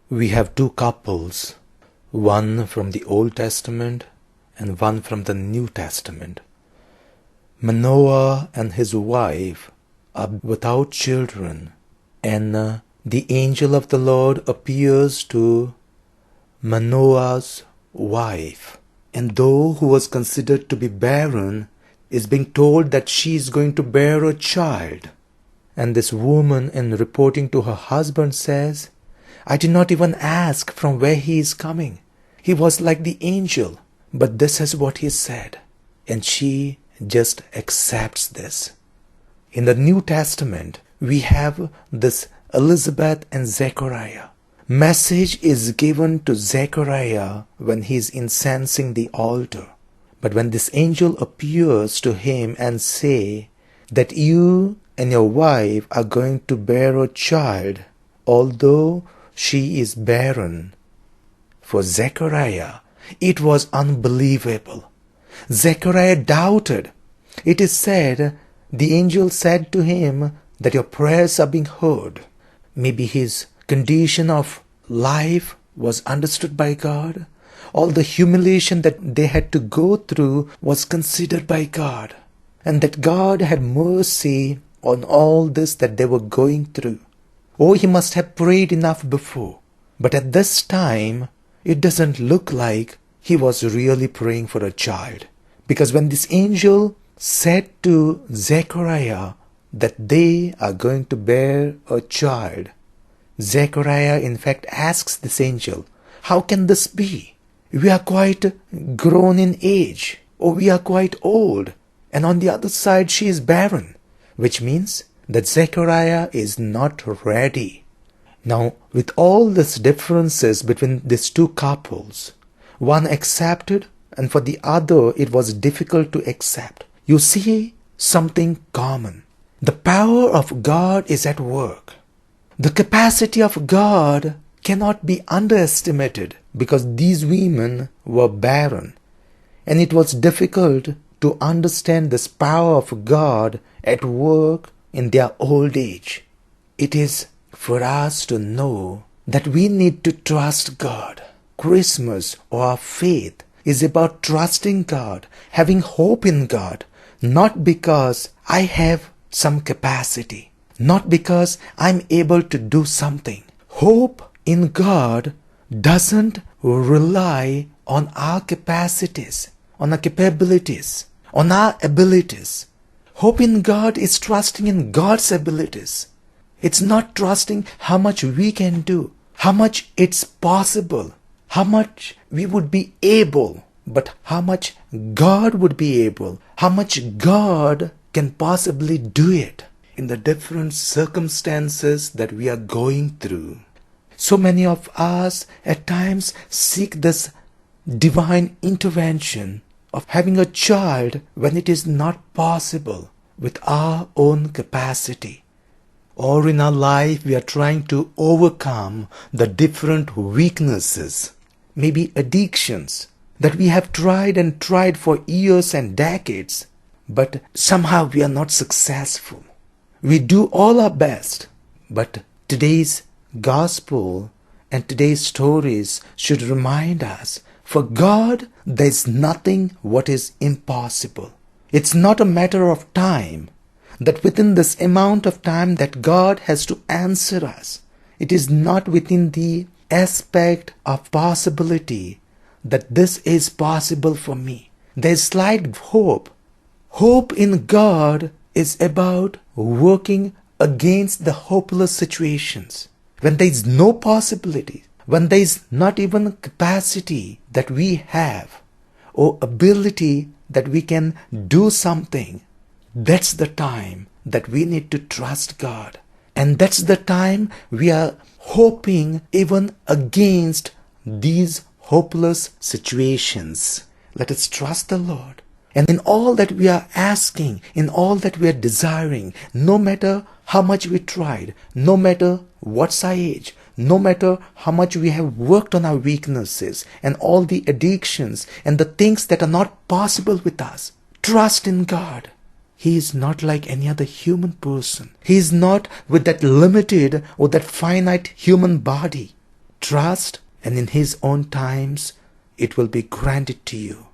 We have two couples, one from the Old Testament and one from the New Testament. Manoah and his wife are without children, and the angel of the Lord appears to Manoah's wife, and though who was considered to be barren is being told that she is going to bear a child. And this woman, in reporting to her husband, says, "I did not even ask from where he is coming. He was like the angel, but this is what he said." And she just accepts this. In the New Testament, we have this Elizabeth and Zechariah. Message is given to Zechariah when he is incensing the altar. But when this angel appears to him and say that you and your wife are going to bear a child, although she is barren, for Zechariah, it was unbelievable. Zechariah doubted. It is said, the angel said to him that your prayers are being heard. Maybe his condition of life was understood by God. All the humiliation that they had to go through was considered by God. And that God had mercy on all this that they were going through. Oh, he must have prayed enough before. But at this time, it doesn't look like he was really praying for a child. Because when this angel said to Zechariah that they are going to bear a child, Zechariah in fact asks this angel, "How can this be? We are quite grown in age, or we are quite old, and on the other side she is barren," which means that Zechariah is not ready. Now, with all these differences between these two couples, one accepted and for the other it was difficult to accept. You see something common. The power of God is at work. The capacity of God cannot be underestimated because these women were barren, and it was difficult to understand this power of God at work in their old age. It is for us to know that we need to trust God. Christmas or our faith is about trusting God, having hope in God, not because I have some capacity, not because I'm able to do something. Hope in God doesn't rely on our capacities, on our capabilities, on our abilities. Hope in God is trusting in God's abilities. It's not trusting how much we can do, how much it's possible, how much we would be able, but how much God would be able, how much God can possibly do it in the different circumstances that we are going through. So many of us at times seek this divine intervention of having a child when it is not possible with our own capacity. Or in our life we are trying to overcome the different weaknesses, maybe addictions that we have tried and tried for years and decades, but somehow we are not successful. We do all our best, but today's gospel and today's stories should remind us, for God there is nothing what is impossible. It's not a matter of time, that within this amount of time that God has to answer us. It is not within the aspect of possibility that this is possible for me. There is slight hope. Hope in God is about working against the hopeless situations. When there is no possibility, when there is not even capacity that we have or ability that we can do something, that's the time that we need to trust God. And that's the time we are hoping even against these hopeless situations. Let us trust the Lord. And in all that we are asking, in all that we are desiring, no matter how much we tried, no matter what's our age, no matter how much we have worked on our weaknesses and all the addictions and the things that are not possible with us, trust in God. He is not like any other human person. He is not with that limited or that finite human body. Trust, and in His own times it will be granted to you.